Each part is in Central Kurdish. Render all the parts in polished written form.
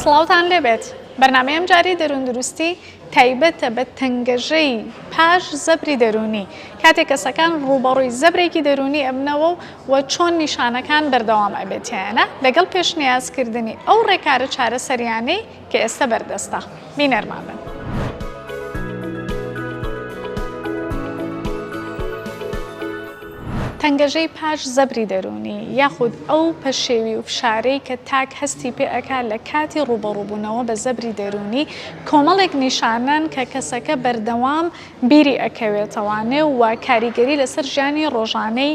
سڵاوتان لێبێت بەرنامەیەم جاری دەروندروستی تایبەتە بە تەنگەژەی پاش زەبری دەرونی کاتێک کەسەکان ڕوبەڕووی زەبرێکی دەرونی ئەبنەوە و چۆن نیشانەکان بەردەوام ئەبێتیانە لەگەڵ پێشنیازکردنی ئەو ڕێکارە چارەسەریانەی کە ئێستا بەردەستە بینەرمان بن. تەنگەژەی پاش زەبری دەرونی یاخود ئەو پەشێوی و فشارەی کە تاک هەستی پێ ئەکات لە کاتی ڕوبەڕووبوونەوە بە زەبری دەرونی کۆمەڵێک نیشانەن کە کەسەکە بەردەوام بیری ئەکەوێتەوانێ و کاریگەری لەسەر ژیانی ڕۆژانەی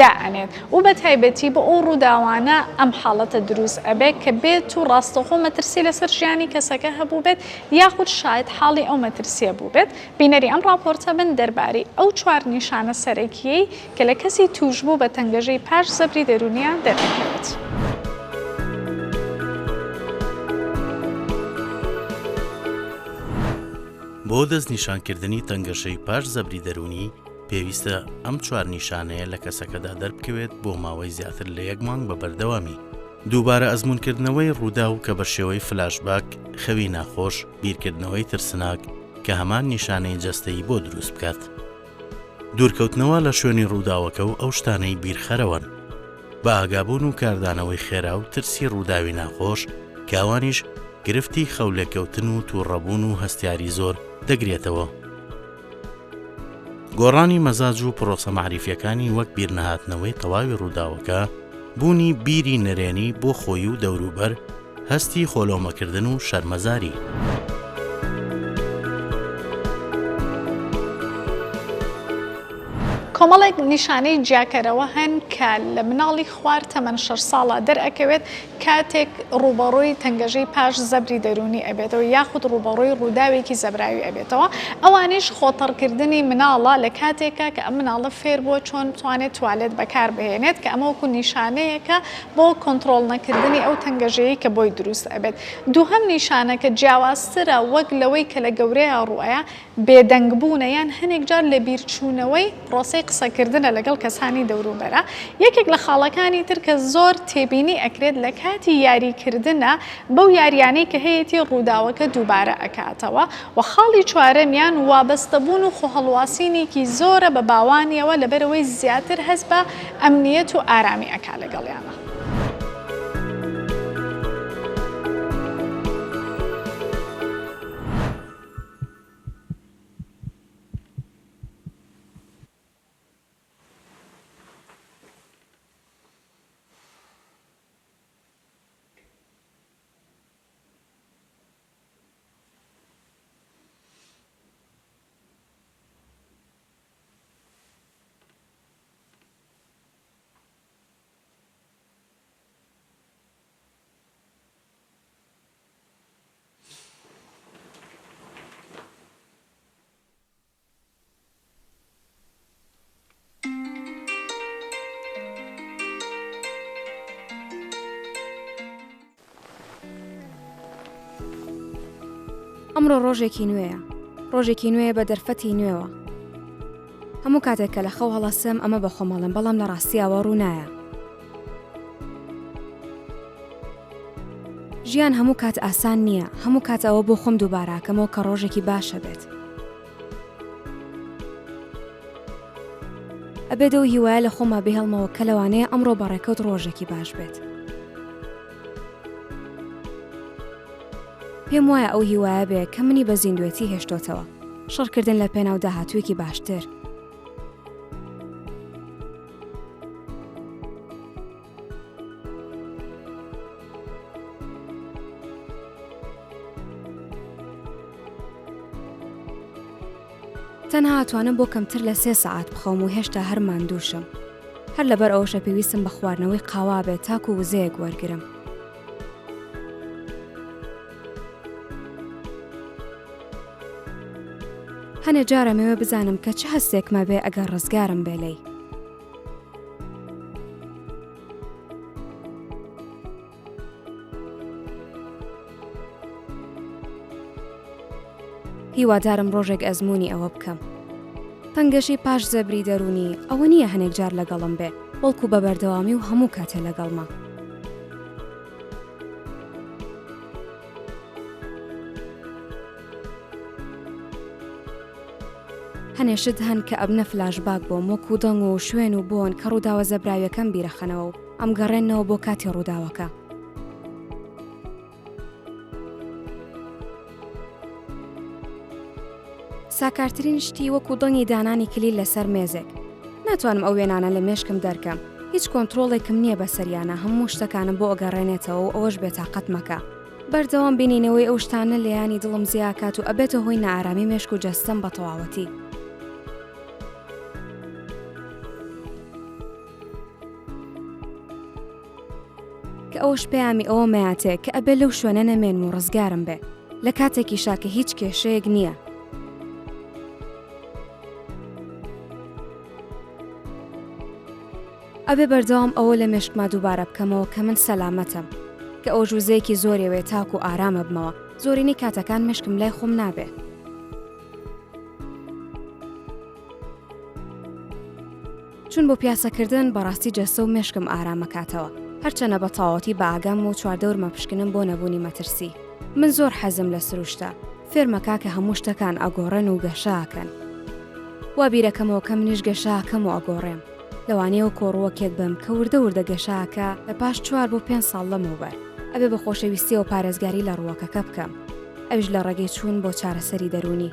دائەنێت و بە تایبەتی بە ئەو ڕووداوانە ئەم حاڵەتە دروست ئەبێت کە بێت و ڕاستەوخۆ مەترسی لەسەر ژیانی کەسەکە هەبوو بێت یاخود شاید حاڵی ئەو مەترسیە بوو بێت. بینەری ئەم راپۆرتە بن دەربارەی ئەو چوار نیشانە سەرەکیەی کە لە کەسی توشبوو بە تەنگەژەی پاش زەبری دەرونیان دەردەکەوێت. بۆ دەستنیشانکردنی تەنگەشەی پاش زەبری دەرونی پێویستە ئەم چوار نیشانەیە لە کەسەکەدا دەربکەوێت بۆ ماوەی زیاتر لە 1 مانگ بە بەردەوامی. دووبارە ئەزموونکردنەوەی ڕوودا و کە بە شێوەی فلاشباک، خەوی ناخۆش، بیرکردنەوەی ترسناک کە هەمان نیشانەی جەستەیی بۆ دروست بکات. دوورکەوتنەوە لە شوێنی ڕووداوەکە و ئەو شتانەی بیرخەرەوەن. بە ئاگابوون و کاردانەوەی خێرا و ترسی ڕووداوی ناخۆش کاوانیش گرفتی خەولێکەوتن و تووڕەبوون و هەستیاری زۆر دەگرێتەوە. گۆڕانی مەزاج و پرۆسە معریفیەکانی وەک بیرنەهاتنەوەی تەواوی ڕووداوەکە، بوونی بیری نەرێنی بۆ خۆی و دەوروبەر، هەستی خۆلۆمەکردن و شەرمەزاری. کۆمەڵێک نیشانەی جیاکەرەوە هەن کە لە مناڵی خوار تەمەن 6 ساڵە دەرئەکەوێت کاتێک ڕوبەڕووی تەنگەژەی پاش زەبری دەرونی ئەبێتەوە یاخود ڕوبەڕووی ڕووداوێکی زەبراوی ئەبێتەوە. ئەوانیش خۆتەڕکردنی مناڵە لە کاتێکە کە ئەم مناڵە فێر بۆ چۆن بتوانێت توالێت بەکار بهێنێت کە ئەمە وەکو نیشانەیەکە بۆ کۆنتڕۆڵ نەکردنی ئەو تەنگەژەیە کە بۆی دروست ئەبێت. دووهەم نیشانە کە جیاوازترە وەک لەوەی کە لە گەورەیە ڕوئەیە بێدەنگبوونە یان هەنێک جار لە بیرچوونەوەی ڕۆسەی قسەکردنە لەگەڵ کەسانی دەوروبەرە. یەکێک لە خاڵەکانی تر کە زۆر تێبینی ئەکرێت لە کاتی یاریکردنە بەو یاریانەی کە هەیەی ڕووداوەکە دووبارە ئەکاتەوە و خاڵی چوارەمیان وابەستەبوون و خۆهەڵواسینێکی زۆرە بە باوانیەوە لەبەرەوەی زیاتر هەست بە ئەمنیەت و ئارامی ئەکا لەگەڵیانە. ئەمڕۆ ڕۆژێکی نوێیە، ڕۆژێکی نوێیە بە دەرفەتی نوێوە. هەموو کاتێک کە لە خەو هەڵەسم ئەمە بە خۆمەڵم، بەڵام لە ڕاستیاوە ڕوونایە. ژیان هەموو کات ئاسان نییە، هەموو کات ئەوە بۆ خۆم دووباراکەمەوە کە ڕۆژێکی باشە بێت. ئەبێتەوە هیوایە لە خۆما بهێڵمەوە کە لەوانەیە ئەمڕۆ بەڕێکەوت ڕۆژێکی باش بێت. پێم وایە ئەو هیوایە بێ کە منی بە زیندوێتی هێشتۆتەوە، شەڕکردن لە پێناو داهاتوویەکی باشتر. تەنها ئەتوانم بۆ کەمتر لە 3 سەعات بخەوم و هێشتا هەر ماندووشم. هەر لەبەر ئەوەشە پێویستم بە خواردنەوەی قاوا بێت تاکو وزەیەک وەرگرم. هەنێ جارە مەوێ بزانم کە چه هەستێکمە بێ ئەگەر ڕزگارم بێ لێی. هیوادارم ڕۆژێک ئەزمموی ئەوە بکەم. تەنگەشی پاش زەبری دەرونی ئەوە نییە هەنێک جار لەگەڵم بێ، بەڵکو بە بەردەوامی و هەموو کاتێ لەگەڵمە. هەنێشت هەن کە ئەبنە فلاشباک بۆم وەکو دەنگ و شوێن و بۆن کە ڕووداوە زەبراویەکەم بیرەخەنەوە و ئەم گەڕێنەوە بۆ کاتی ڕووداوەکە. ساکارترین شتی وەکو دڵنی دانانی کلیل لەسەر مێزێک. ناتوانم ئەو وێنانە لە مێشکم دەرکەم. هیچ کۆنتڕۆڵێکم نییە بەسەریانە، هەموو شتەکانم بۆ ئەگەڕێنێتەوە و ئەوەش بێتاقەت مەکە. بەردەوام بینینەوەی ئەو شتانە لەیانی دڵم زیاکات و ئەبێتە هۆی نائارامی مێشک و جەستەم بە تەواوەتی. کە ئەوش پێیامی ئەوە مەیاتێ کە ئەبێ لەو شوێنە نەمێن و ڕزگارم بێ لە کاتێکی شاکە هیچ کێشەیەک نییە. ئەبێ بەردەوام ئەوە لە مێشکما دووبارە بکەمەوە کە من سەلامەتم، کە ئەو ژوزەیەکی زۆرێوێ تاک و ئارامە بمەوە. زۆرینی کاتەکان مێشکم لای خۆم نابێ. چون بۆ پیاسەکردن بەڕاستی جەستە و مێشکم ئارامەکاتەوە، هەرچەنە بە تەواوەتی بە ئاگام و چواردەورمە پشکنم بۆ نەبوونی مەترسی. من زۆر حەزم لە سروشتە، فێرمەکا کە هەموو شتەکان ئەگۆڕێن و گەشاکەن. وا بیرەکەمەوە کە منیش گەشاکەم و ئەگۆڕێم. لەوانەیە و کۆڕوەکێک بم کە وردە وردە گەشاکە لە پاش 4 بۆ 5 ساڵ لەمەوبەر. ئەبێ بە خۆشەویستی و پارێزگاری لە ڕووەکەکە بکەم. ئەویش لە ڕێگەی چوون بۆ چارەسەری دەرونی.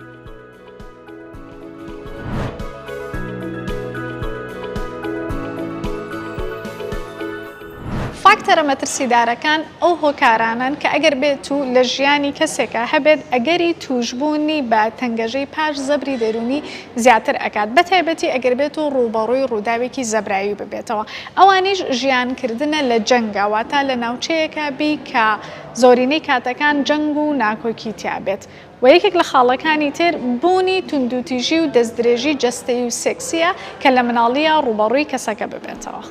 فاکتەرە مەترسیدارەکان ئەو هۆکارانن کە ئەگەر بێت و لە ژیانی کەسێکە هەبێت ئەگەری توشبوونی بە تەنگەژەی پاش زەبری دەرونی زیاتر ئەکات، بەتایبەتی ئەگەر بێت و ڕووبەڕووی ڕووداوێکی زەبراوی ببێتەوە. ئەوانیش ژیانکردنە لە جەنگاواتە لە ناوچەیەکە بی کە زۆرینەی کاتەکان جەنگ و ناکۆکی تیابێت. و یەکێک لە خاڵەکانی تر بوونی توندوتیژی و دەستدرێژی جەستەی و سێکسیە کە لە مناڵیە ڕووبەڕووی کەسەکە ببێتەوە.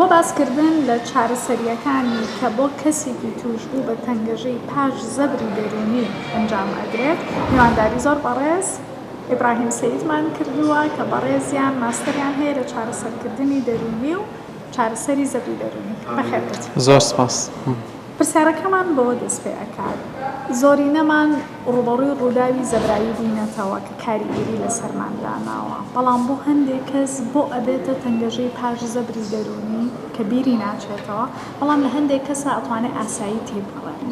بۆ باسکردن لە چارەسەریەکانی کە بۆ کەسێکی توشبوو بە تەنگەژەی پاش زەبری دەرونی ئەنجام ئەدرێت، میوانداری زۆر بەڕێز ئیبراهیم سەیدمان کردووە کە بەڕێزیان ماستەریان هەیە لە چارەسەرکردنی دەرونی و چارەسەری زەبری دەرونی. بەخێربێت. زۆر سپاس. پرسیارەکەمان بەوە دەست پێ ئەکات. زۆرینەمان ڕووبەڕووی ڕووداوی زەبراوی بووینەتەوە کە کاریگەری لەسەرمان داناوە، بەڵام بۆ هەندێک کەس بۆ ئەبێتە تەنگەژەی پاش زەبری دەرونی کە بیری ناچێتەوە، بەڵام لە هەندێک کەسە ئەتوانێت ئاسایی تێبڕێن.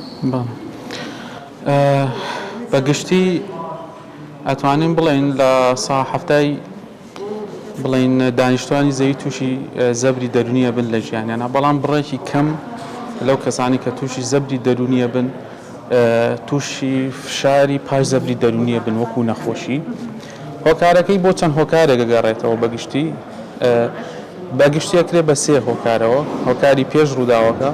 بەگشتی ئەتوانین بڵێن لە سا هەفتای بڵێن دانیشتوانی زەوی تووشی زەبری دەرونیە بن لە ژیانیانە، بەڵام بڕێکی کەم لەو کەسانی کە تووشی زەبری دەرونیە بن تووشی فشاری پاش زەبری دەرونیە بن وەکو نەخۆشی. هۆکارەکەی بۆ چەند هۆکارێک گەڕێتەوە بەگشتی ئەکرێ بە 3 هۆکارەوە: هۆکاری پێش ڕووداوەکە،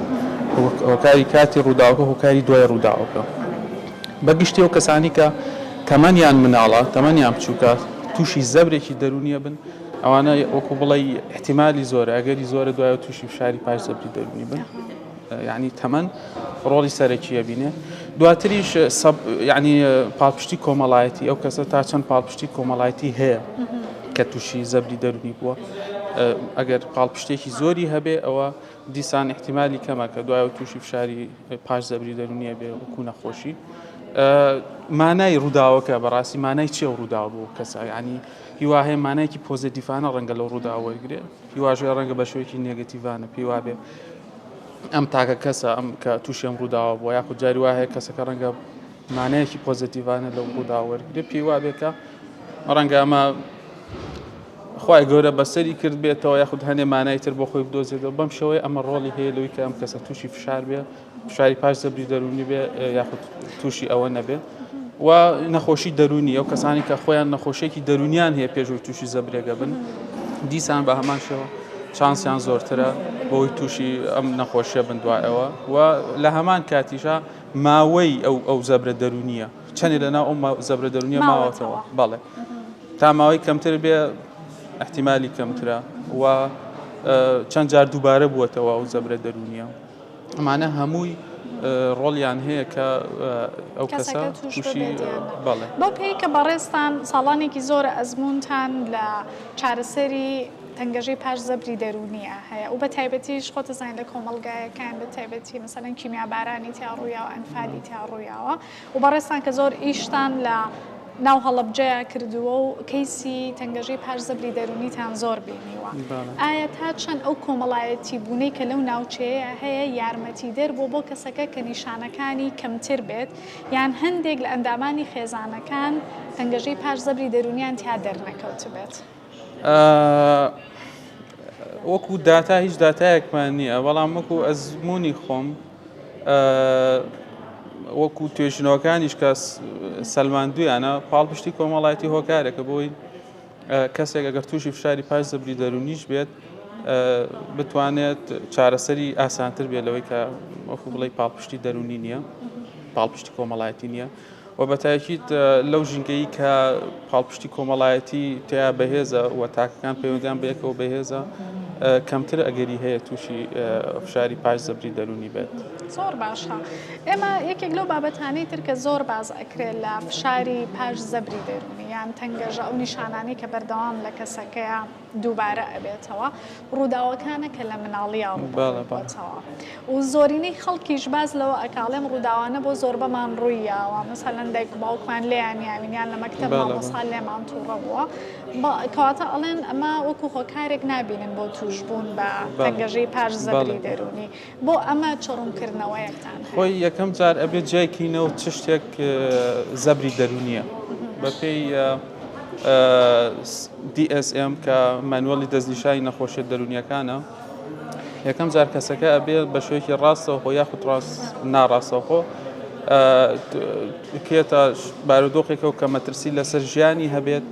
هۆکاری کاتی ڕووداوەکە، هۆکاری دوای ڕووداوەکە. بەگشتی ئەو کەسانی کە تەمەنیان مناڵە، تەمەنیان بچووکە، تووشی زەبرێکی دەرونیە بن، ئەوانە وەکو بڵێ احتیمالی زۆرە، ئەگەری زۆرە دوایە تووشی فشاری پاش زەبری دەرونی بن. یعنی تەمەن ڕۆڵی سەرەکیە بینێ. دواتریش یعنی پاڵپشتی کۆمەڵایەتی، ئەو کەسە تا چەند پاڵپشتی کۆمەڵایەتی هەیە کە تووشی زەبری دەرونی بووە، ئەگەر پاڵپشتێکی زۆری هەبێ ئەوە دیسان احتیمالی کەمە کە دوایە تووشی فشاری پاش زەبری دەرونیە بێ وەکو نەخۆشی. مانای ڕووداوەکە بەڕاستی مانای چێ ڕووداوە بۆ کەسە، یعنی هیوا هەیە مانایەکی پۆزیتیڤانە ڕەنگە لەو ڕووداوە وەرگرێ، هیواژێ ڕەنگە بە شێوەیەکی نێگەتیڤانە پێی وابێ ئەم تاکە کەسە ئەم کە تووشی ئەم ڕووداوە بووە، یاخود جاری وا هەیە کەسەکە ڕەنگە مانایەکی پۆزیتیڤانە لەو ڕووداوە وەرگرێ، پێی وابێ کە ڕەنگە ئەمە خوای گەورە بەسەری کرد بێتەوە، یاخود هەنێ مانای تر بۆ خۆی بدۆزێتەوە. بەم شێوەیە ئەمە ڕۆڵی هەیە لەوەی کە ئەم کەسە تووشی فشار بێ، فشاری پاش زەبری دەرونی بێ، یاخود تووشی ئەوە نەبێ. و نەخۆشی دەرونی، ئەو کەسانی کە خۆیان نەخۆشیێکی دەرونیان هەیە پێشەوەی تووشی زەبرێگە بن، دیسان بە هەمان شێوە چانسیان زۆرترە بۆی تووشی ئەم نەخۆشیە بن دوایەوە. و لە هەمان کاتیشا ماوەی ئەو زەبرە دەرونیە چەندێ لەناو ئەو زەبرە دەرونیە ماوەتەوە، بەڵێ تا ماوەی کەمتر بێ احتیمالی کەمترە و چەند جار دووبارە بووەتەوە ئەو زەبرە دەرونیە. ئەمانە هەمووی ڕۆڵیان هەیە کە ئەو کەسە تووشی بەڵێ بۆ پێی کە بەڕێستان ساڵانێکی زۆرە ئەزمونتان لە چارەسەری تەنگەژەی پاش زەبری دەرونیە هەیە و بە تایبەتیش خۆتە زانین لە کۆمەڵگایەکان بە تایبەتی مەسەڵەن کیمیابارانی تیاڕوویاوە ئەنفالی تیاڕوویاوە و بەڕێستان کە زۆر ئیشتان لە ناو هەڵەبجەیە کردووە و کەیسی تەنگەژەی پاش زەبری دەرونیتان زۆر بینیوە ئایا تا چەند ئەو کۆمەڵایەتی بوونەی کە لەو ناوچەیە هەیە یارمەتی دەر بۆ کەسەکە کە نیشانەکانی کەمتر بێت یان هەندێک لە ئەندامانی خێزانەکان تەنگەژەی پاش زەبری دەرونیان تیا دەرنەکەوت بێت وەکو داتا هیچ داتایەکمان نییە بەڵام وەکو ئەزمموی خۆم وەکو توێژنەوەکانیش کە سەلماندویانە پاڵپشتی کۆمەڵایەتی هۆکارێکە بۆی کەسێک ئەگەر تووشی فشاری پاش زەبری دەرونیش بێت بتوانێت چارەسەری ئاسانتر بێت لەوەی کە وەکو بڵێ پاڵپشتی دەرونی نییە پاڵپشتی کۆمەڵایەتی نییە و بە تاکید لەو ژینگەی کە پاڵپشتی کۆمەڵایەتی تیا بەهێزە و تاکەکان پەیوەندیان بەیەکەوە بەهێزە کەمتر ئەگەری هەیە تووشی فشاری پاش زەبری دەرونی بێت. زۆر باشە ئێمە یەکێک لەو بابەتانەی تر کە زۆر باز ئەکرێت لە فشاری پاش زەبری دەرونی یان تەنگەژە ئەو نیشانانەی کە بەردەوام لە کەسەکەیە دووبارە ئەبێتەوە ڕووداوەکانە کە لە مناڵیاوە ڕووباتەوە و زۆرینەی خەڵکیش باز لەوە ئەکاڵێم ڕووداوانە بۆ زۆربەمان ڕوویاوە مەسەڵەن دایک و باوکمان لێیان یاوینیان لە مەکتەب مامۆستا لێمان تووڕە بووە کەواتە ئەڵێن ئەمە وەکو هۆکارێک نابینن بۆ توشبوون بە تەنگەژەی پاش زەبری دەرونی بۆ ئەمە چڕونکردنەوەیەکتان خۆی یەکەم جار ئەبێت جایکینەوە چ شتێک زەبری دەرونیە بە پێی DSM کە مانوەڵی دەستنیشانی نەخۆشیە دەرونیەکانە یەکەم جار کەسەکە ئەبێت بە شوەیەکی ڕاستەوە خۆ یاخود ناڕاستەوە خۆ کێتە بارودۆخێکەوە کە مەترسی لەسەر ژیانی هەبێت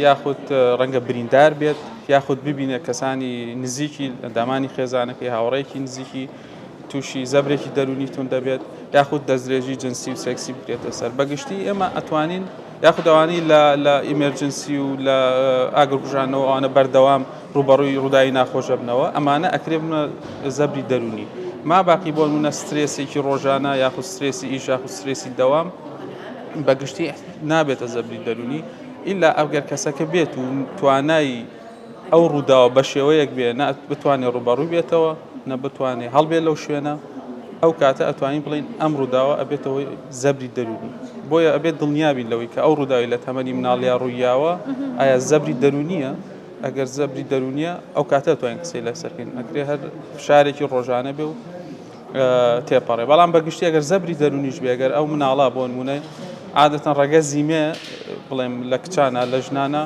یاخود ڕەنگە بریندار بێت یاخود ببینێت کەسانی نزیکی ئەندامانی خێزانەکەی هاوڕێکی نزیکی تووشی زەبرێکی دەرونی تون دەبێت یاخود دەستدرێژی جنسی و سێکسی بکرێتە سەر بەگشتی ئێمە ئەتوانین یاخود ئەوانەی لە ئیمەرجنسی و لە ئاگرکوژانەوە ئەوانە بەردەوام ڕوبەڕووی ڕووداوی ناخۆشە بنەوە ئەمانە ئەکرێ بنە زەبری دەرونی ما باقی بۆ نمونە سترێسێکی ڕۆژانە یاخود سترێسی ئیش یاخود سترێسی دەوام بەگشتی نابێتە زەبری دەرونی ئیلا ئەگەر کەسەکە بێت و توانایی ئەو ڕووداوە بە شێوەیەک بێ بتوانێت ڕوبەڕووی بێتەوە نە بتوانێت هەڵبێت لەو شوێنە ئەو کاتە ئەتوانین بڵین ئەم ڕووداوە ئەبێتەوەی زەبری دەرونی بۆیە ئەبێت دڵنیابین لەوەی کە ئەو ڕووداوی لە تەمەنی مناڵیا ڕوویاوە ئایا زەبری دەرونیە ئەگەر زەبری دەرونیە ئەو کاتە توانین قسەی لەسەرکەین ئەکرێ هەر شارێکی ڕۆژانە بێ و تێپەڕێ بەڵام بەگشتی ئەگەر زەبری دەرونیش بێ ئەگەر ئەو مناڵا بۆ نمونە عادەتەن ڕەگە زیمێ بڵێم لە کچانە لە ژنانە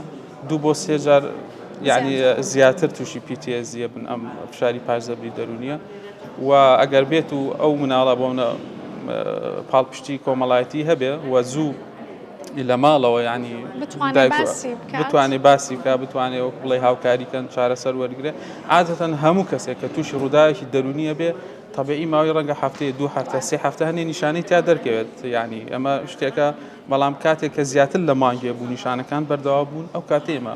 2 بۆ 3 جار یعنی زیاتر تووشی PTSD بن ئەم فشاری پاش زەبری دەرونیە و ئەگەر بێت و ئەو مناڵە بۆنە پاڵپشتی کۆمەڵایەتی هەبێ و زوو لە ماڵەوە ینی بتوانێت باسی بکە بتوانێت وەک بڵێ هاوکاریکەن چارەسەر وەرگێ عادەتەن هەموو کەسێک کە تووشی ڕووداوێکی دەرونیە بێ طبیعی ماوەی ڕەنگە هەفتەیە 2 هەفتە 3 هەفتە هەنێ نیشانەی تا دەرکەوێت ینی ئەمە شتێکە بەڵام کاتێک کە زیاتر لە مانگێ بوو نیشانەکان بەردەوا بوون ئەو کاتێمە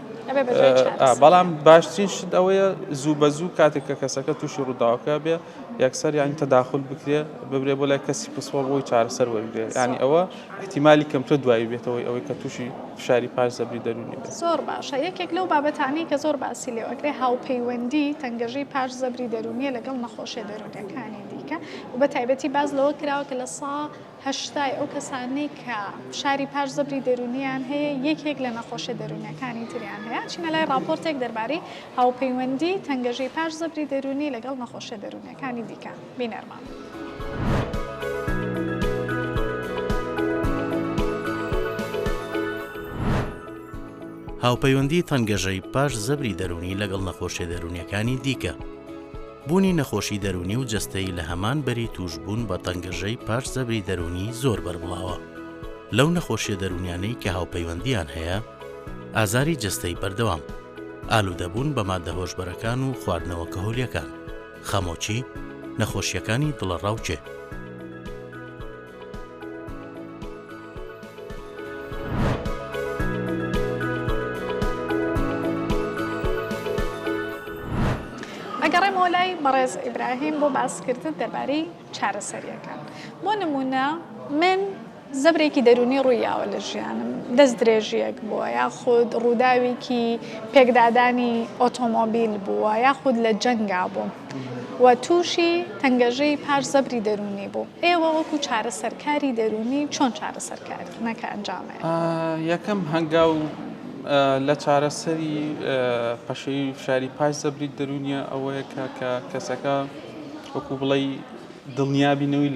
بەڵام باشترین شت ئەوەیە زوو بە زوو کاتێک کە کەسەکە تووشی ڕووداوەکە بێ یەکسەر ینی تەداخل بکرێ ببرێ بۆ لای کەسی پسوە بۆی چارەسەر وەرگێ ینی ئەوە احتیمالی کەمتر دوایی بێتەوەی ئەوەی کە تووشی فشاری پاش زەبری دەرونی بێت زۆر باشە یەکێک لەو بابەتانی کە زۆر باسی لێ ئەکرێ هاوپەیوەندی تەنگەژەی پاش زەبری دەرونیە لەگەڵ نەخۆشیە دەرونیەکانی دیکە و بە تایبەتی باز لەوە کراوە کە لە هەشتای ئەو کەسانەی کە فشاری پاش زەبری دەرونیان هەیە یەکێک لە نەخۆشیە دەرونیەکانی تریان هەیە چینە لای راپۆرتێک دەربارەی هاوپەیوەندی تەنگەژەی پاش زەبری دەرونی لەگەڵ نەخۆشیە دەرونیەکانی دیکە بینەرمان. هاوپەیوەندی تەنگەژەی پاش زەبری دەرونی لەگەڵ نەخۆشیە دەرونیەکانی دیکە بوونی نەخۆشی دەرونی و جەستەی لە هەمان بەری توشبوون بە تەنگەژەی پاش زەبری دەرونی زۆر بەربڵاوە لەو نەخۆشیە دەرونیانەی کە هاوپەیوەندیان هەیە ئازاری جەستەی بەردەوام ئالوودەبوون بە ماددە هۆشبەرەکان و خواردنەوە کەهۆلیەکان خەمۆچی نەخۆشیەکانی دڵە ڕاوچێ ئەگەڕێمەوە لای بەڕێز ئیبراهیم بۆ باسکردن دەربارەی چارەسەریەکان بۆ نمونە من زەبرێکی دەرونی ڕوویاوە لە ژیانم دەست درێژیەک بووە یاخود ڕووداوێکی پێکدادانی ئۆتۆمۆبیل بووە یاخود لە جەنگا بووم و تووشی تەنگەژەی پاش زەبری دەرونی بوو ئێوە وەکو چارەسەرکاری دەرونی چۆن چارەسەرکردنەکە ئەنجامێت یەکەم هەنگاو لە چارەسەری پەشەی فشاری پاش زەبری دەرونیە ئەوەیە کە کەسەکە وەکو بڵێ دڵنیابینەوەی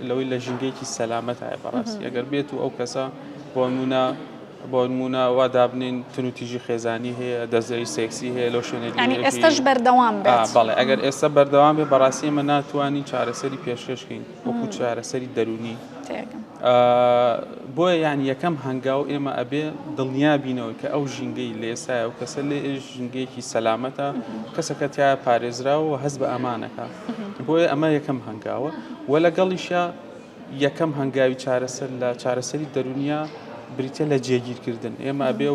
لەوەی لە ژنگێکی سەلامەت هەیە بەڕاستی ئەگەر بێت و ئەو کەسە بۆ نمونە وا دابنین تونوتیژی خێزانی هەیە دەزەی سێکسی هەیە لەو شوێنێکی ئێستاش بەردەوام بێت بەڵێ ئەگەر ئێستا بەردەوام بێ بەڕاستی ئێمە ناتوانین چارەسەری پێشکەشکەین وەکو چارەسەری دەرونی بۆیە یعنی یەکەم هەنگاو ئێمە ئەبێ دڵنیابینەوەی کە ئەو ژینگەی لێسایە و کەسە لێ ژینگەیەکی سەلامەتە کەسەکە تایە پارێزراوە و هەست بە ئەمانەکە بۆیە ئەمە یەکەم هەنگاوە و لەگەڵیشە یەکەم هەنگاوی چارەسەر لە چارەسەری دەرونیا بریتە لە جێگیرکردن ئێمە ئەبێ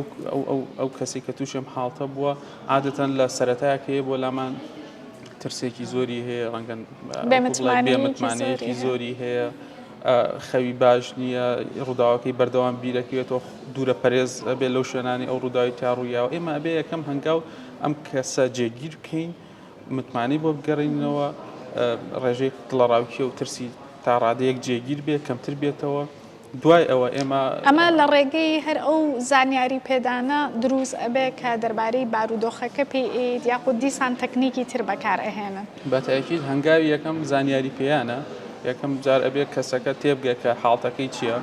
ئەو کەسی کە تووشم حاڵتە بووە عادەتەن لە سەرەتایەکەیە بۆ لامان ترسێکی زۆری هەیە ڕەنگەن بێمتمانەیەکی زۆری هەیە خەوی باش نییە ڕووداوەکەی بەردەوام بیرەکەوێتەوە دوورە پەرێز ئەبێ لەو شوێنانی ئەو ڕووداوی تا ڕوویاوە ئێمە ئەبێ یەکەم هەنگاو ئەم کەسە جێگیر بکەین متمانی بۆ بگەڕینەوە ڕێژەی دڵەڕاوکیە و ترسی تا ڕادەیەک جێگیر بێ کەمتر بێتەوە دوای ئەوە ئەمە لە ڕێگەی هەر ئەو زانیاری پێدانە دروست ئەبێ کە دەربارەی بارودۆخەکە پێ یاخود دیسان تەکنیکی تر بەکار ئەهێنن بەتاکید هەنگاوی یەکەم زانیاری پێیانە یەکەم جار ئەبێ کەسەکە تێبگە کە حاڵتەکەی چییە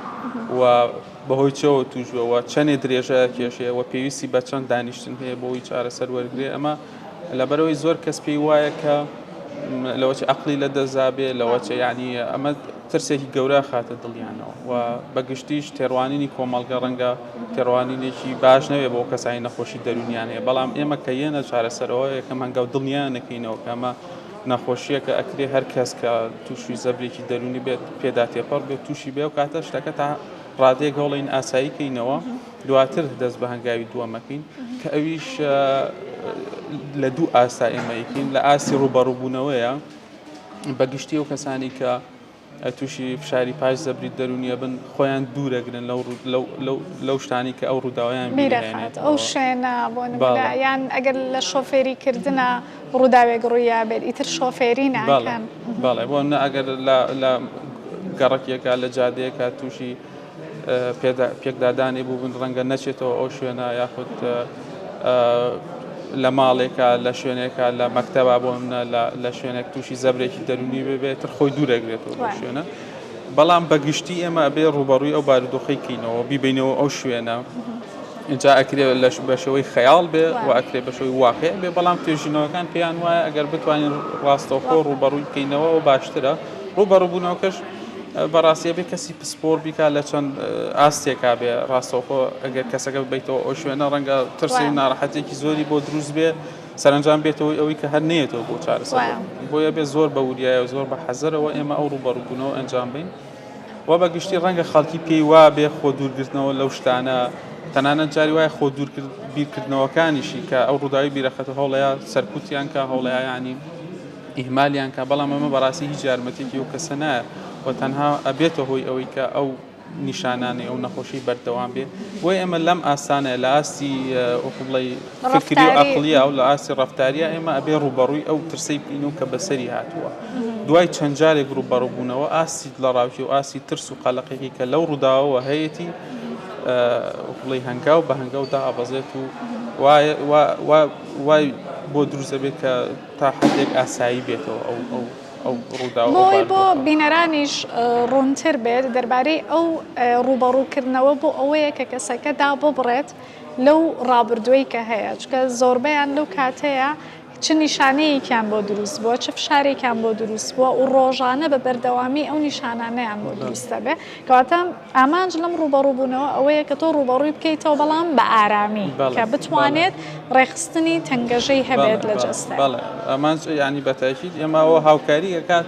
و بەهۆی چەوە توژوەوە چەندێ درێژە کێشەیە و پێویستی بە چەند دانیشتن هەیە بۆی چارەسەر وەرگێ ئەمە لەبەرەوەی زۆر کەس پێی وایە کە لەوەچە عەقلی لە دەزابێ لەوەچە یعنی ئەمە ترسێکی گەورە خاتە دڵیانەوە و بەگشتیش تێڕوانینی کۆمەڵگە ڕەنگە تێڕوانینێکی باش نەوێ بۆ کەسانی نەخۆشی دەرونیان هەیە بەڵام ئێمە کە یەنە چارەسەرەوە یەکەم هەنگاو دڵنیان نەکەینەوە کە ئەمە نەخۆشیە کە ئەکرێ هەر کەس کە تووشی زەبرێکی دەرونی بێت پێدا تێپەڕ بێت تووشی بێ و کاتە شتەکە تا ڕادێک هەوڵین ئاسایی کەینەوە دواتر دەست بە هەنگاوی دووەمەکەین کە ئەویش لە دوو ئاستا ئێمەیەکەین لە ئاسی ڕوبەڕووبوونەوەیە بەگشتی ئەو کەسانی کە تووشی فشاری پاش زەبری دەرونیە بن خۆیان دوورەگرن لەو شتانی کە ئەو ڕووداویان بیرەخات ئەو شوێنە بۆ یان ئەگەر لە شۆفێریکردنە ڕووداوێک ڕوویە بێت ئیتر شۆفێری ناکەن بەڵێ بۆ ئەگەر لە گەڕکیەکە لە جادەیەکە تووشی پێکدادانی بوو بن ڕەنگە نەچێتەوە ئەو شوێنە یاخود لە ماڵێکە لە شوێنێکە لە مەکتەبا بۆ لە شوێنێک تووشی زەبرێکی دەرونی ببێتتر خۆی دوورەگرێتەوە لە شوێنە بەڵام بەگشتی ئێمە بێ ڕوبەڕووی ئەو بارودۆخەی کەینەوە بیبینەوە ئەو شوێنە اینجا ئەکرێ بەشەوەی خەیاڵ بێ و ئەکرێ بەشەوەی واقع بێ بەڵام توێژینەوەکان پێیان وایە ئەگەر بتوانین ڕاستەوخۆ ڕوبەڕووی بکەینەوە و باشترە ڕوبەڕووبوونەوەکەش بەڕاستیە بێ کەسی پسپۆر بیکات لە چەند ئاستێکا بێ ڕاستەوخۆ ئەگەر کەسەکە ببیتەوە ئەو شوێنە ڕەنگە ترسی و ناڕەحەتێکی زۆری بۆ دروست بێ سەرنجام بێتەوەی ئەوەی کە هەر نێتەوە بۆ چارەسەر بۆیە بێ زۆر بە وریایە و زۆر بە حەزەرەوە ئێمە ئەو ڕوبەڕووبوونەوە ئەنجام بین و بەگشتی ڕەنگە خەڵکی پێی وا بێ خۆ دوورگرتنەوە لەو شتانە تەنانەت جاری وایە خۆ بیرکردنەوەکانیشی کە ئەو ڕووداوی بیرەخەتە هەوڵەیە سەرکوتیان کە هەوڵەیە ینی ئیهمالیان کە بەڵام ئەمە بەڕاستی هیچ یارمەتێکی ئەو کەسە نایە و تەنها ئەبێتە هۆی ئەوەی کە ئەو نیشانانی ئەو نەخۆشی بەردەوام بێ بۆی ئێمە لەم ئاسانە لە ئاستی بڵێ فکری و عەقلیە و لە ئاستی ڕەفتاریە ئێمە ئەبێ ڕوبەڕووی ئەو ترسەی بکەین و کە بەسەری هاتووە دوای چەند جارێک ڕوبەڕووبوونەوە ئاستی دڵەڕاوکی و ئاستی ترس و قەلەقێکی کە لەو ڕووداوەوە هەیەی بڵێ هەنگاو بە هەنگاودا ئابەزێت و وای بۆ دروستە بێت کە تا حدێک ئاسایی بێتەوە ئەو بۆی بۆ بینەرانیش ڕوونتر بێت دەربارەی ئەو ڕوبەڕووکردنەوە بۆ ئەوەیە کە کەسەکەدا ببڕێت لەو ڕابردووی کە هەیە چکە زۆربەیان لەو کاتەیە چ نیشانەیەکیان بۆ دروست بووە چه فشارێکیان بۆ دروست بووە و ڕۆژانە بە بەردەوامی ئەو نیشانانەیان بۆ دروستە بێ کەواتە ئامانج لەم ڕوبەڕووبوونەوە ئەوەیە کە تۆ ڕوبەڕووی بکەیتەوە بەڵام بە ئارامی کە بتوانێت ڕێخستنی تەنگەژەی هەبێت لە جەستە ئەمان ینی بەتاکید ئێمەوە هاوکاری ئەکات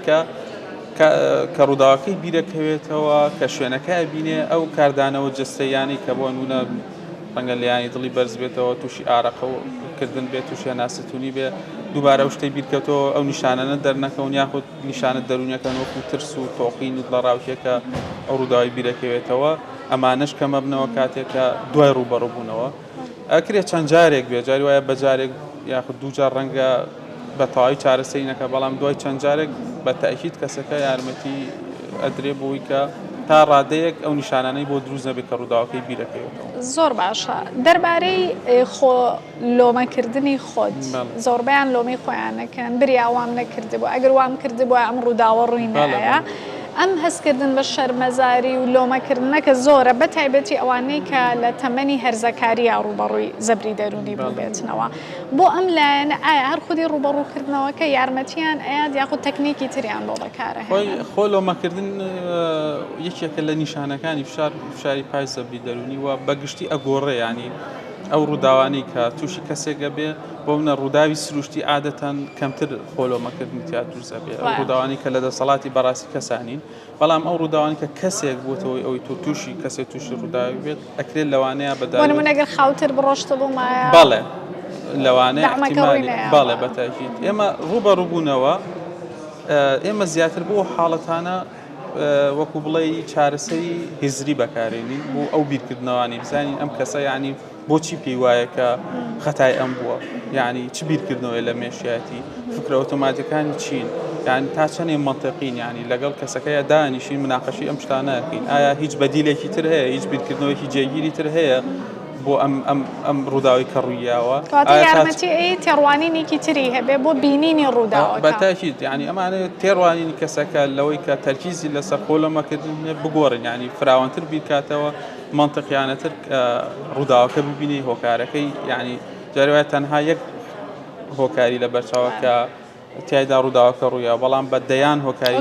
کە ڕووداوەکەی بیرەکەوێتەوە کە شوێنەکە بینێ ئەو کاردانەوە جەستەیانی کە بۆ نمونە ڕەنگە لایانی دڵی بەرز بێتەوە تووشی ئارەقەکردن بێت تووشی ناسەتونی بێ دووبارە شتەی بیرکەوتەوە ئەو نیشانانە دەرنەکەون یاخود نیشانە دەرونیەکەن وەکو ترس و تۆقین و لە ڕاوکێکە ئەو ڕووداوی بیرەکەوێتەوە ئەمانەش کەمە بنەوە کاتێکە دوای ڕوبەڕووبوونەوە ئەکرێت چەند جارێک بێ جاری وایە بەجارێک یاخود دوو جار ڕەنگە بە تەواوی چارەسەری نەکە بەڵام دوای چەند جارێک بە تاکید کەسەکە یارمەتی ئەدرێ بۆی کە تا ڕادەیەک ئەو نیشانانەی بۆ دروست نەبێت کە ڕووداوەکەی بیرەکەوێتەوە. زۆر باشە دەربارەی خۆ لۆمەکردنی خۆت زۆربیان لۆمەی خۆیانەکەن بری وام نەکردبوو ئەگەر وام کردبووە ئەم ڕووداوە ڕووی نایە ئەم هەستکردن بە شەرمەزاری و لۆمەکردنەکە زۆرە بە تایبەتی ئەوانەی کە لە تەمەنی هەرزەکاری یا ڕوبەڕووی زەبری دەرونی ببێتنەوە بۆ ئەم لایەنە ئایا هەر خودی ڕوبەڕووکردنەوەکە یارمەتیان ئەیاد یاخود تەکنیکی تریان بۆ بەکارە خۆ لۆمەکردن یەکێکە لە نیشانەکانی فشاری پای زەبری دەرونی وە بەگشتی ئەگۆڕێ ینی ئەو ڕووداوانی کە تووشی کەسێکە بێ بۆ منە ڕووداوی سروشتی عادەتەن کەمتر خۆلۆمەکردنی تیاتروزە بێ ئەو ڕووداوانی کە لە دەسەڵاتی بەڕاستی کەسانین بەڵام ئەو ڕووداوانی کە کەسێک بووتەوەی ئەوی تۆ تووشی کەسێک تووشی ڕووداوی بێت ئەکرێت لەوانەیە بەداوی نەگەر خاوتر بڕۆشتە بوومایە بەڵێ لەوانەیە بەڵێ بەتاکید ئێمە ڕوبەڕووبوونەوە ئێمە زیاتر بۆ حاڵەتانە وەکو بڵێ چارەسەری هزری بەکارێنین بۆ ئەو بیرکردنەوانی بزانین ئەم کەسە یعنی بۆچی پێی وایە کە خەتای ئەم بووە یعنی چ بیرکردنەوەی لە مێشیەتی فکرە ئۆتۆماتیکانی چین یعنی تا چەندێ منطقین ینی لەگەڵ کەسەکەیە دانیشین مناقەشی ئەم شتانەکەین ئایا هیچ بەدیلێکی تر هەیە هیچ بیرکردنەوەیکی جێگیری تر هەیە بۆ ئەم ڕووداوی کە ڕوویاوە یارمەتی تێڕوانینێکی تری هەبێ بۆ بینینی ڕووداوە بەتاکید ینی ئەمانە تێڕوانینی کەسەکە لەوەی کە تەرکیزی لەسەر خۆلەمەکردن بگۆڕن ینی فراوانتر بیرکاتەوە منطقیانەتر ڕووداوەکە ببینی هۆکارەکەی یعنی جارێ تەنها یەک هۆکاری لە بەرچاوە کە تایدا ڕووداوەکە ڕوویە بەڵام بە دەیان هۆکاری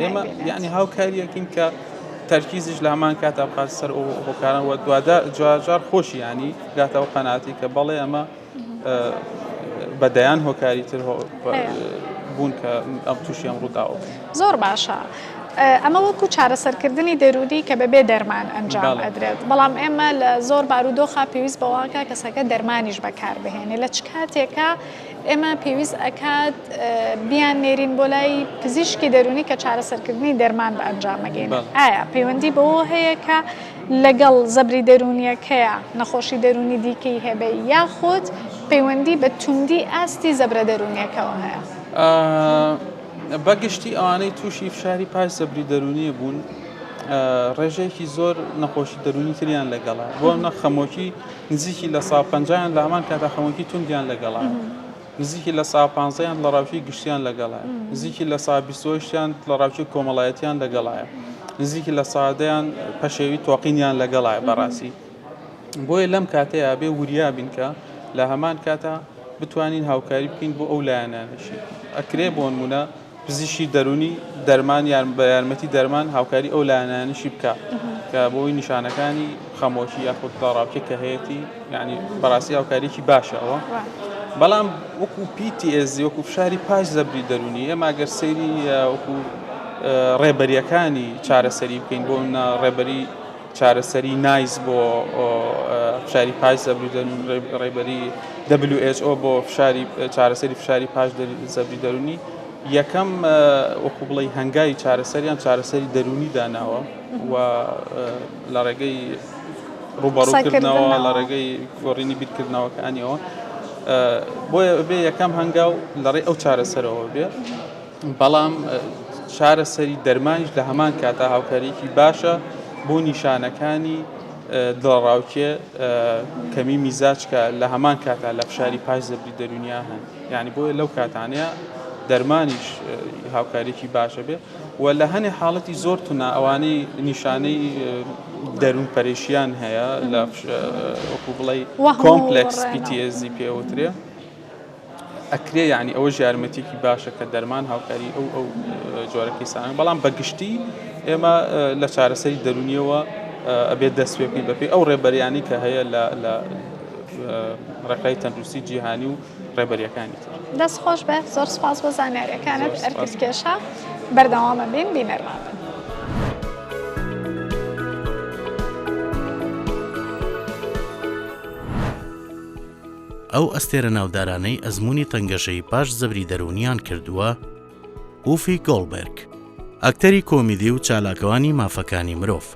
ئێمە یعنی هاوکاریەکەین کە تەرکیزش لە هەمان کاتە بقات سەر ئەو هۆکارانەوە دوادە جار خۆشی ینی گاتەوە قەناعەتی کە بەڵێ ئەمە بەدەیان هۆکاری تر بوون کە ئەم تووشی ئەم ڕووداوە زۆر باشە. ئەمە وەکو چارەسەرکردنی دەرونی کە بەبێ دەرمان ئەنجام ئەدرێت بەڵام ئێمە لە زۆر بارودۆخە پێویست بەواکە کەسەکە دەرمانیش بەکاربهێنێ لە چ کاتێکە ئێمە پێویست ئەکات بیان نێرین بۆ لای پزیشکی دەرونی کە چارەسەرکردنی دەرمان بە ئەنجامەگەین ئایا پەیوەندی بەوە هەیە کە لەگەڵ زەبری دەرونیەکەیە نەخۆشی دەرونی دیکەی هەبێ یاخود پەیوەندی بە توندی ئاستی زەبرە دەرونیەکەەوە هەیە بەگشتی ئەوانەی تووشی فشاری پاش زەبری دەرونیە بوون ڕێژەیەکی زۆر نەخۆشی دەرونی تریان لەگەڵا بۆ نە خەمۆکی نزیکی لە 150یان لە هەمان کاتا خەمۆکی توندیان لەگەڵا نزیکی لە 150یان لە ڕاوچی گشتیان لەگەڵایە نزیکی لە 120یان لە ڕاوچی کۆمەڵایەتیان لەگەڵایە نزیکی لە سادەیان پەشێوی تۆقینیان لەگەڵایە بەڕاستی بۆیە لەم کاتەیە بێ وریا بین کە لە هەمان کاتا بتوانین هاوکاری بکەین بۆ ئەو لایەنانەشی ئەکرێ بۆ نمونە پزیشکی دەرونی دەرمان بە یارمەتی دەرمان هاوکاری ئەو لایەنانەشی بکە کە بۆی نیشانەکانی خەمۆشی یاخود ڕاوکێ کە هەیەی یعنی بەڕاستی هاوکاریکی باشەوە بەڵام وەکو PTSD وەکو فشاری پاش زەبری دەرونی ئێمە ئەگەر سەیری وەکو ڕێبەریەکانی چارەسەری بکەین بۆ ڕێبەری چارەسەری نایز بۆ فشاری پاش زەبری دەرونی ڕێبەری WHO بۆ چارەسەری فشاری پاش زەبری دەرونی یەکەم وەکو بڵێ هەنگاوی چارەسەریان چارەسەری دەرونی داناوە و لە ڕێگەی ڕوبەڕووکردنەوە لە ڕێگەی گۆڕینی بیرکردنەوەکانیەوە بۆیە بێ یەکەم هەنگاو لەڕێ ئەو چارەسەرەوە بێ بەڵام چارەسەری دەرمانیش لە هەمان کاتا هاوکاریکی باشە بۆ نیشانەکانی دڵڕاوکێ کەمی میزاجکە لە هەمان کاتا لە فشاری پاش زەبری دەرونیا هەن یعنی بۆیە لەو کاتانەیە دەرمانیش هاوکاریکی باشە بێ و لە هەنێ حاڵەتی زۆر تونا ئەوانەی نیشانەی دەروون پەرێشیان هەیە لە وەکو بڵێ کۆمپلێکس PTSD پێوترێ ئەکرێ یعنی ئەوە یارمەتێکی باشە کە دەرمان هاوکاری ئەو جۆرەکەی سانە بەڵام بەگشتی ئێمە لە چارەسەری دەرونیەوە ئەبێت دەست پێ بکەین بەپێی ئەو ڕێبەریانی کە هەیە لە ڕێکای تەندروستی جیهانی و ڕێبەریەکانی تر دەست خۆش بێ زۆر سپاس بۆ زانیاریەکانت ئەرکردکێشە بەردەوامە بین بینەرمان ئەو ئەستێرە ناودارانەی ئەزمموی تەنگەشەی پاش زەبری دەرونیان کردووە وفی گۆڵبەرگ، ئەکتەری کۆمیدی و چالاکەوانی مافەکانی مرۆڤ.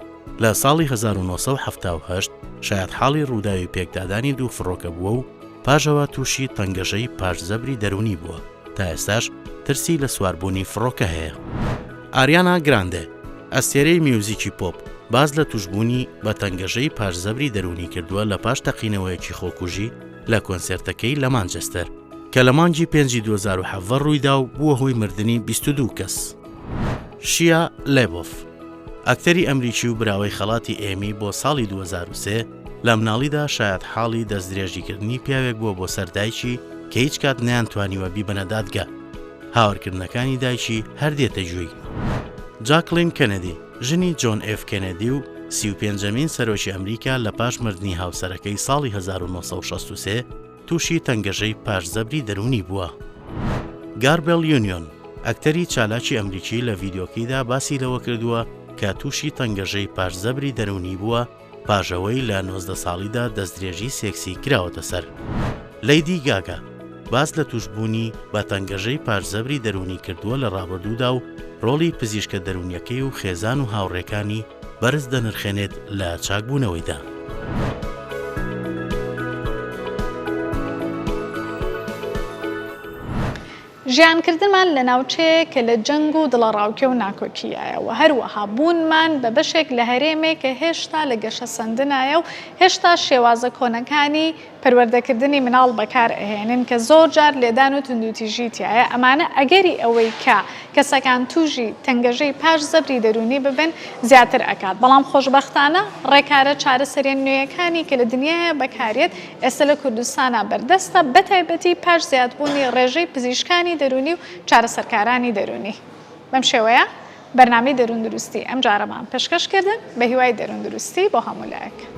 لە ساڵی 1970 شاید حاڵی ڕووداوی پێکدادانی دوو فڕۆکە بووە و پاژەوە تووشی تەنگەشەی پاش زەبری دەرونی بووە. تا ئێستاش ترسی لە سواربوونی فڕۆکە هەیە. ئاریانا گراندێ، ئەستێرەی میوزیکی پۆپ، باز لە توشبوونی بە تەنگەشەی پاش زەبری دەرونی کردووە لە پاش تەقینەوەیەکی خۆکوژی لە کۆنسێرتەکەی لە مانچەستەر کە لە مانگی 5 2007 ڕوویدا و بووە هۆی مردنی 22 کەس. شیا لێبۆف، ئەکتەری ئەمریکی و براوەی خەڵاتی ئێمی بۆ ساڵی 2003 لە مناڵیدا شاید حاڵی دەستدرێژیکردنی پیاوێک بووە بۆ سەردایکی کە هیچ کات نەیانتوانیوە بیبەنە دادگا. هاوارکردنەکانی دایکی هەردێتە جووی. جاکلین کەنەدی، ژنی جۆن ئف کەنەدی و 35مین سەرۆکی ئەمریکا لە پاش مردنی هاوسەرەکەی ساڵی 1963 تووشی تەنگەشەی پاش زەبری دەرونی بووە. گاربێل یونیۆن، ئەکتەری چالاکی ئەمریکی لە ڤیدیۆکیدا باسی لەوە کردووە کە تووشی تەنگەشەی پاش زەبری دەرونی بووە پاژەوەی لە 19 ساڵیدا دەستدرێژی سێکسی کراوەتە سەر. لیدی گاگا، باس لە توشبوونی بە تەنگەشەی پاش زەبری دەرونی کردووە لە ڕابردوودا و ڕۆڵی پزیشکە دەرونیەکەی و خێزان و هاوڕێکانی بەرز دەنرخێنێت لە چاکبوونەوەیدا. ژیانکردنمان لە ناوچەیە کە لە جەنگ و دڵەڕاوکێ و ناکۆکیایە و هەروەها بوونمان بە بەشێک لە هەرێمێک کە هێشتا لە گەشە سندنایە و هێشتا شێوازە کۆنەکانی پەروەردەکردنی مناڵ بەکار ئەهێنن کە زۆر جار لێدان و توندوتیژیتیایە. ئەمانە ئەگەری ئەوەی کە کەسەکان توژی تەنگەژەی پاش زەبری دەرونی ببن زیاتر ئەکات. بەڵام خۆشبەختانە ڕێکارە چارەسەرێن نوێیەکانی کە لە دنیاە بەکارێت ئێستا لە کوردستانە بەردەستە، بەتایبەتی پاش زیادبوونی ڕێژەی پزیشکانی دەرونی و چارەسەرکارانی دەرونی. بەم شێوەیە بەرنامەی دەروندروستی ئەم جارەمان پێشکەشکردن بە هیوای دەروندروستی بۆ هەموو لایەک.